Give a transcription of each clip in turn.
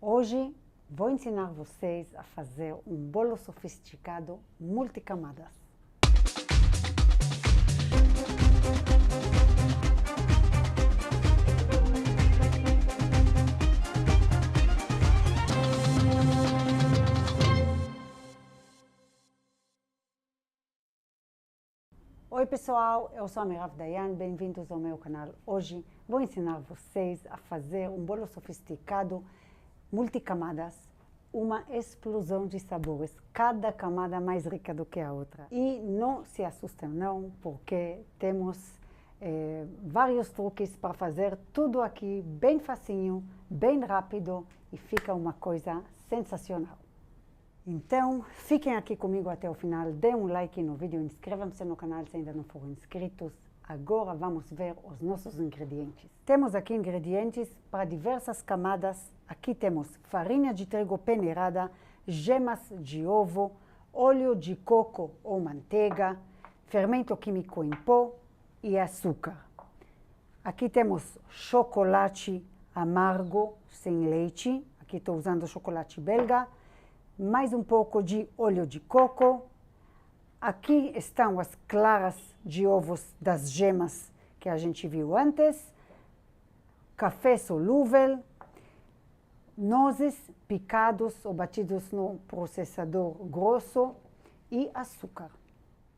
Hoje vou ensinar vocês a fazer um bolo sofisticado multicamadas. Oi pessoal, eu sou a Mirav Dayan, bem-vindos ao meu canal. Hoje vou ensinar vocês a fazer um bolo sofisticado multicamadas, uma explosão de sabores, cada camada mais rica do que a outra. E não se assustem não, porque temos vários truques para fazer tudo aqui bem facinho, bem rápido e fica uma coisa sensacional. Então, fiquem aqui comigo até o final, dêem um like no vídeo, inscrevam-se no canal se ainda não foram inscritos. Agora vamos ver os nossos ingredientes. Temos aqui ingredientes para diversas camadas. Aqui temos farinha de trigo peneirada, gemas de ovo, óleo de coco ou manteiga, fermento químico em pó e açúcar. Aqui temos chocolate amargo sem leite, aqui estou usando chocolate belga, mais um pouco de óleo de coco. Aqui estão as claras de ovos das gemas que a gente viu antes, café solúvel, nozes picados ou batidos no processador grosso e açúcar.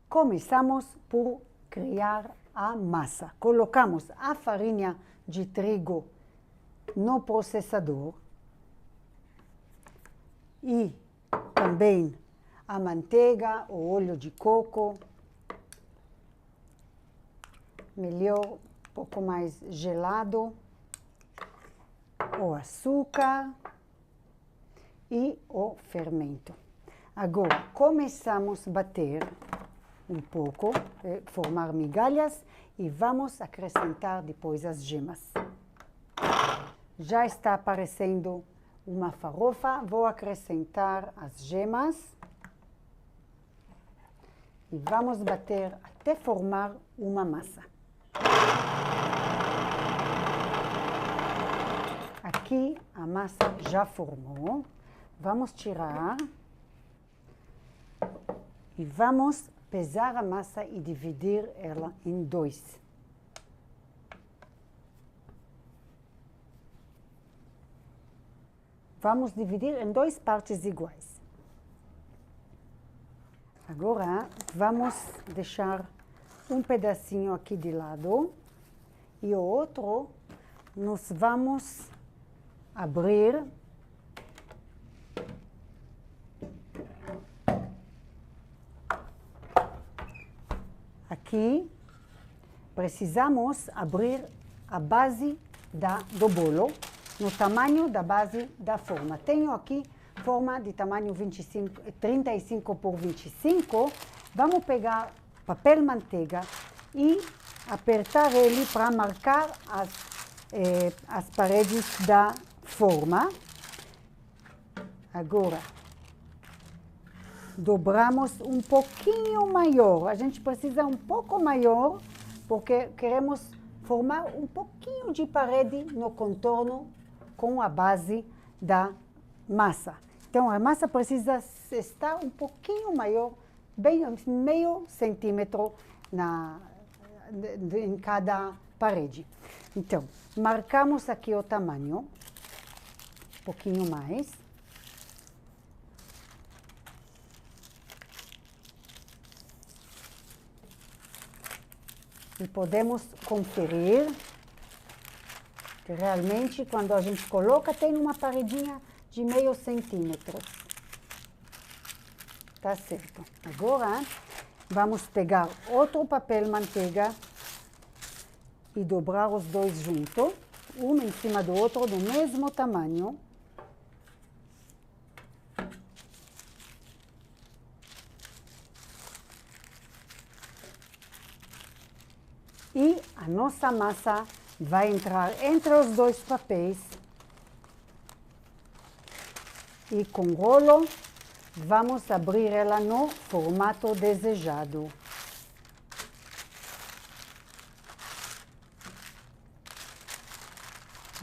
Começamos por criar a massa. Colocamos a farinha de trigo no processador e também a manteiga, o óleo de coco, melhor, um pouco mais gelado, o açúcar e o fermento. Agora, começamos a bater um pouco, formar migalhas e vamos acrescentar depois as gemas. Já está aparecendo uma farofa, vou acrescentar as gemas e vamos bater até formar uma massa. Aqui a massa já formou, vamos tirar e vamos pesar a massa e dividir ela em dois. Vamos dividir em duas partes iguais. Agora, vamos deixar um pedacinho aqui de lado e o outro nós vamos abrir aqui. Precisamos abrir a base do bolo no tamanho da base da forma. Tenho aqui forma de tamanho 35 por 25. Vamos pegar papel manteiga e apertar ele para marcar as paredes da forma. Agora, dobramos um pouquinho maior. A gente precisa um pouco maior, porque queremos formar um pouquinho de parede no contorno com a base da massa. Então, a massa precisa estar um pouquinho maior, bem meio centímetro em cada parede. Então, marcamos aqui o tamanho, um pouquinho mais. E podemos conferir que realmente, quando a gente coloca, tem uma paredinha de meio centímetro. Tá certo. Agora, vamos pegar outro papel manteiga e dobrar os dois juntos, um em cima do outro, do mesmo tamanho. E a nossa massa vai entrar entre os dois papéis e com o rolo vamos abrir ela no formato desejado.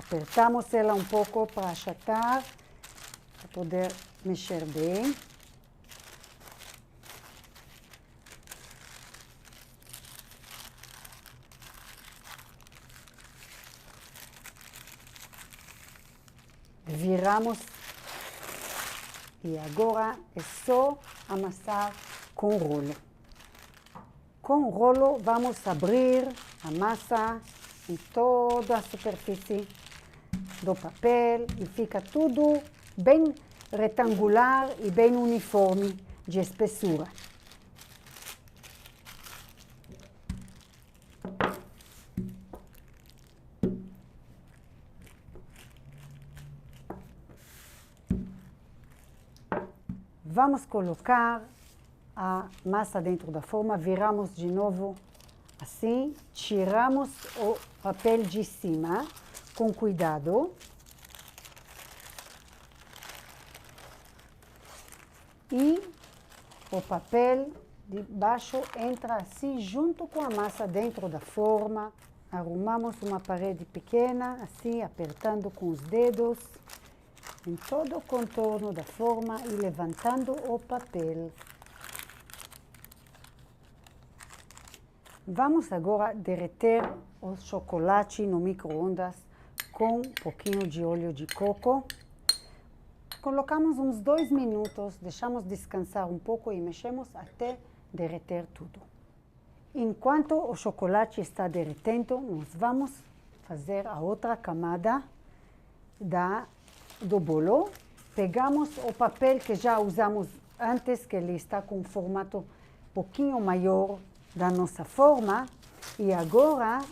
Apertamos ela um pouco para achatar para poder mexer bem. Viramos e agora é só amassar com o rolo. Com o rolo vamos abrir a massa em toda a superfície do papel e fica tudo bem retangular e bem uniforme de espessura. Vamos colocar a massa dentro da forma, viramos de novo assim, tiramos o papel de cima com cuidado. E o papel de baixo entra assim junto com a massa dentro da forma. Arrumamos uma parede pequena, assim, apertando com os dedos em todo o contorno da forma e levantando o papel. Vamos agora derreter o chocolate no micro-ondas com um pouquinho de óleo de coco. Colocamos uns 2 minutos, deixamos descansar um pouco e mexemos até derreter tudo. Enquanto o chocolate está derretendo, nós vamos fazer a outra camada do bolo. Pegamos o papel que já usamos antes, que ele está com um formato um pouquinho maior da nossa forma. E agora,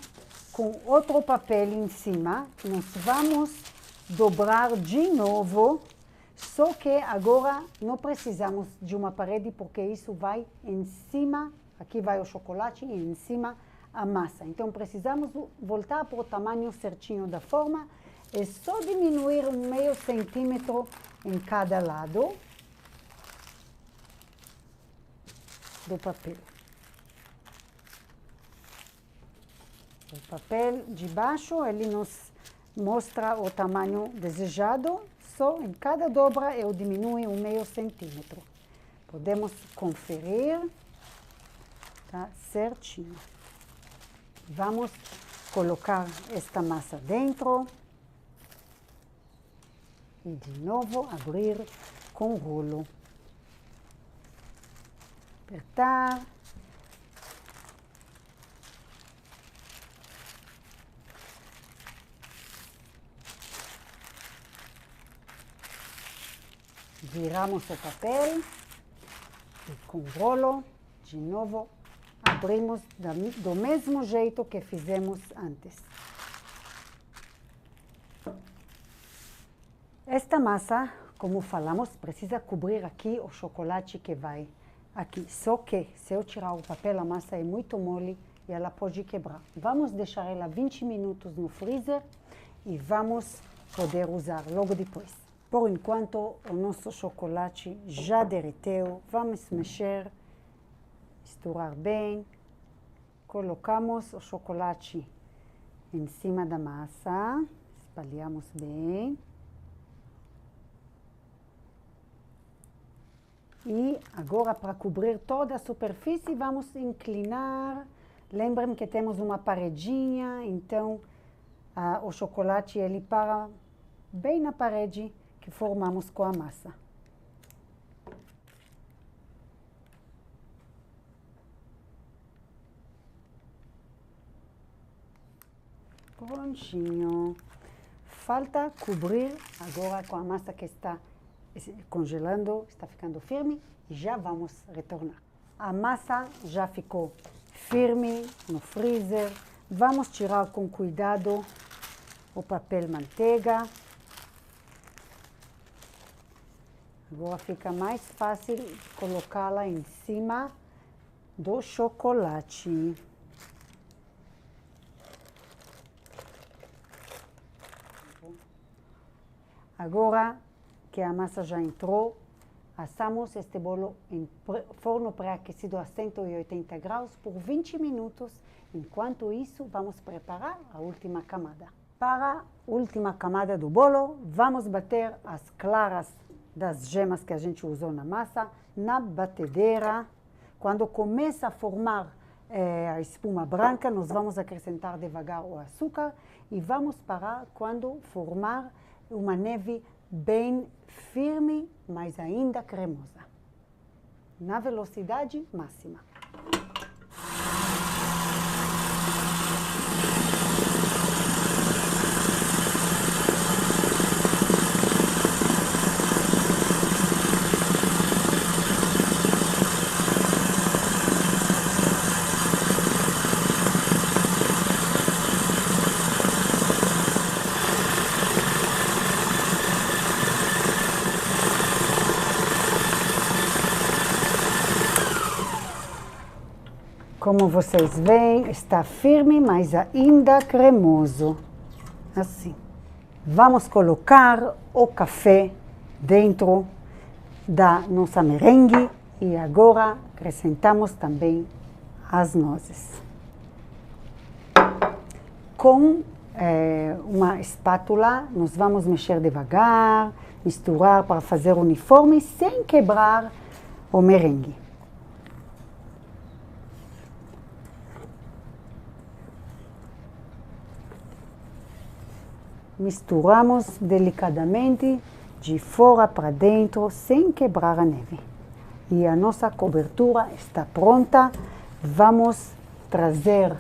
com outro papel em cima, nós vamos dobrar de novo. Só que agora não precisamos de uma parede, porque isso vai em cima, aqui vai o chocolate e em cima a massa. Então precisamos voltar para o tamanho certinho da forma. É só diminuir 0,5 centímetro em cada lado do papel. O papel de baixo, ele nos mostra o tamanho desejado. Só em cada dobra eu diminuo 0,5 centímetro. Podemos conferir, tá certinho. Vamos colocar esta massa dentro e de novo abrir com o rolo. Apertar. Viramos o papel e com o rolo, de novo, abrimos do mesmo jeito que fizemos antes. Esta massa, como falamos, precisa cobrir aqui o chocolate que vai aqui. Só que, se eu tirar o papel, a massa é muito mole e ela pode quebrar. Vamos deixar ela 20 minutos no freezer e vamos poder usar logo depois. Por enquanto, o nosso chocolate já derreteu. Vamos mexer, misturar bem. Colocamos o chocolate em cima da massa. Espalhamos bem. E agora, para cobrir toda a superfície, vamos inclinar. Lembrem que temos uma paredinha, então o chocolate ele para bem na parede que formamos com a massa. Prontinho. Falta cobrir agora com a massa que está congelando, está ficando firme e já vamos retornar. A massa já ficou firme no freezer. Vamos tirar com cuidado o papel manteiga. Agora fica mais fácil colocá-la em cima do chocolate. Agora que a massa já entrou, assamos este bolo em forno pré-aquecido a 180 graus por 20 minutos. Enquanto isso, vamos preparar a última camada. Para a última camada do bolo, vamos bater as claras das gemas que a gente usou na massa na batedeira. Quando começa a formar a espuma branca, nós vamos acrescentar devagar o açúcar e vamos parar quando formar uma neve bem firme, mas ainda cremosa, na velocidade máxima. Como vocês veem, está firme, mas ainda cremoso. Assim. Vamos colocar o café dentro da nossa merengue e agora acrescentamos também as nozes. Com uma espátula, nós vamos mexer devagar, misturar para fazer uniforme sem quebrar o merengue. Misturamos delicadamente de fora para dentro, sem quebrar a neve. E a nossa cobertura está pronta. Vamos trazer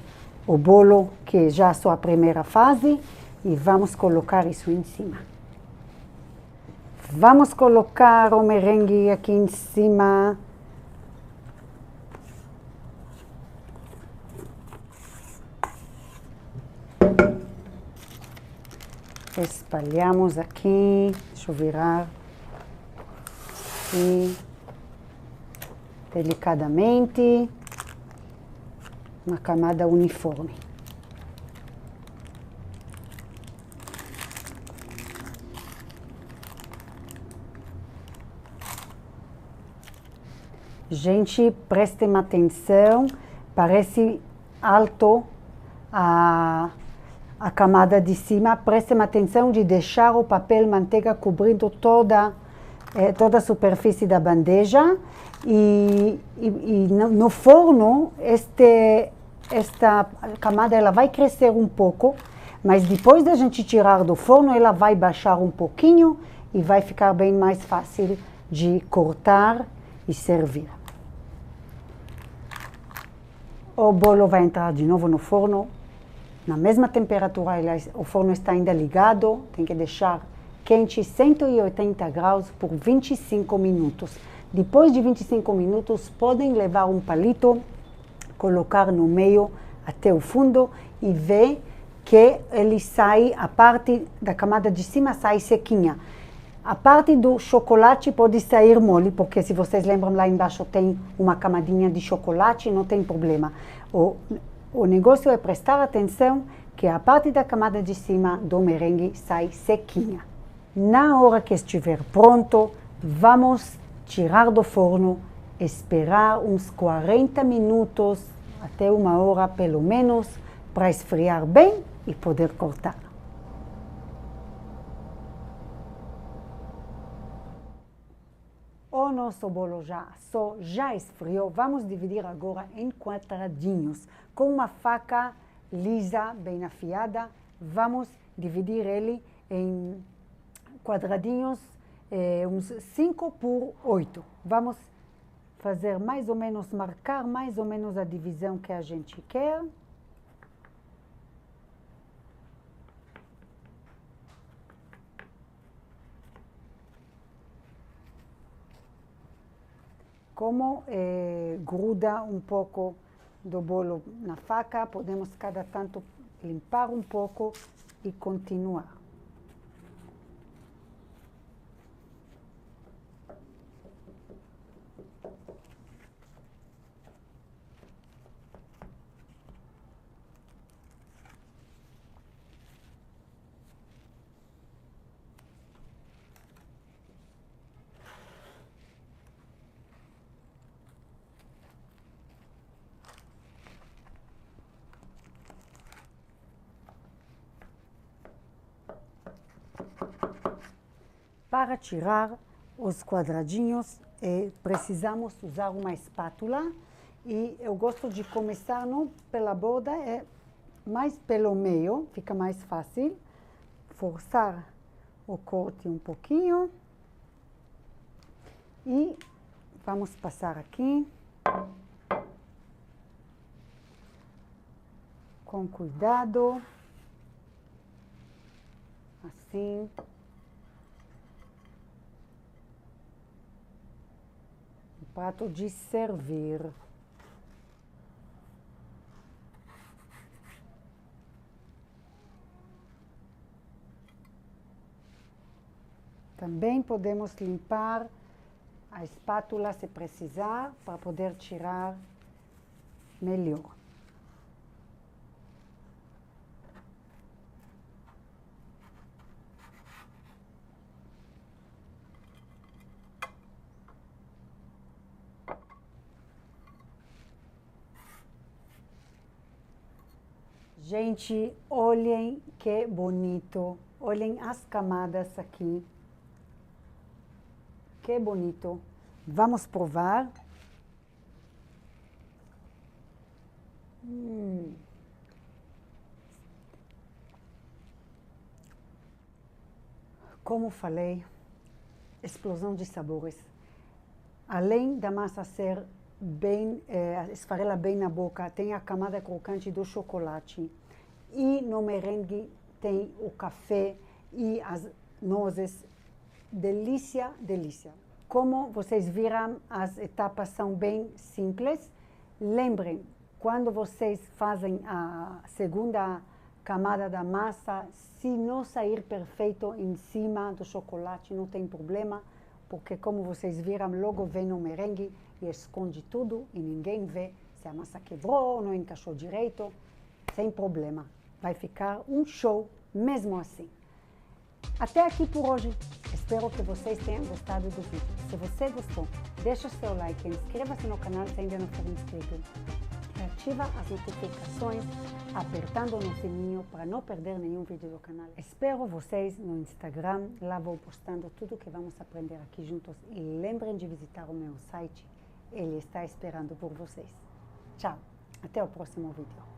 o bolo, que é já a sua primeira fase, e vamos colocar isso em cima. Vamos colocar o merengue aqui em cima. Espalhamos aqui, deixa eu virar, e delicadamente, uma camada uniforme. Gente, prestem atenção, parece alto a camada de cima. Prestem atenção de deixar o papel manteiga cobrindo toda a superfície da bandeja e no forno esta camada ela vai crescer um pouco, mas depois da gente tirar do forno ela vai baixar um pouquinho e vai ficar bem mais fácil de cortar e servir. O bolo vai entrar de novo no forno, na mesma temperatura, o forno está ainda ligado, tem que deixar quente 180 graus por 25 minutos. Depois de 25 minutos, podem levar um palito, colocar no meio até o fundo e ver que ele sai, a parte da camada de cima sai sequinha. A parte do chocolate pode sair mole, porque se vocês lembram lá embaixo tem uma camadinha de chocolate, não tem problema. O negócio é prestar atenção que a parte da camada de cima do merengue sai sequinha. Na hora que estiver pronto, vamos tirar do forno, esperar uns 40 minutos, até 1 hora pelo menos, para esfriar bem e poder cortar. O nosso bolo já assou, já esfriou. Vamos dividir agora em quadradinhos. Com uma faca lisa, bem afiada, vamos dividir ele em quadradinhos, uns 5 por 8. Vamos fazer mais ou menos, marcar mais ou menos a divisão que a gente quer. Como gruda um pouco do bolo na faca, podemos cada tanto limpar um pouco e continuar. Para tirar, os quadradinhos, precisamos usar uma espátula e eu gosto de começar não pela borda, mais pelo meio, fica mais fácil. Forçar o corte um pouquinho e vamos passar aqui com cuidado, assim. Um prato de servir. Também podemos limpar a espátula se precisar, para poder tirar melhor. Gente, olhem que bonito. Olhem as camadas aqui. Que bonito. Vamos provar. Como falei, explosão de sabores. Além da massa ser bem, esfarela bem na boca, tem a camada crocante do chocolate. E no merengue tem o café e as nozes. Delícia, delícia. Como vocês viram, as etapas são bem simples. Lembrem, quando vocês fazem a segunda camada da massa, se não sair perfeito em cima do chocolate, não tem problema, porque como vocês viram, logo vem o merengue e esconde tudo e ninguém vê se a massa quebrou, não encaixou direito, sem problema. Vai ficar um show mesmo assim. Até aqui por hoje. Espero que vocês tenham gostado do vídeo. Se você gostou, deixa seu like, inscreva-se no canal se ainda não for inscrito. E ativa as notificações apertando no sininho para não perder nenhum vídeo do canal. Espero vocês no Instagram, lá vou postando tudo que vamos aprender aqui juntos. E lembrem de visitar o meu site, ele está esperando por vocês. Tchau, até o próximo vídeo.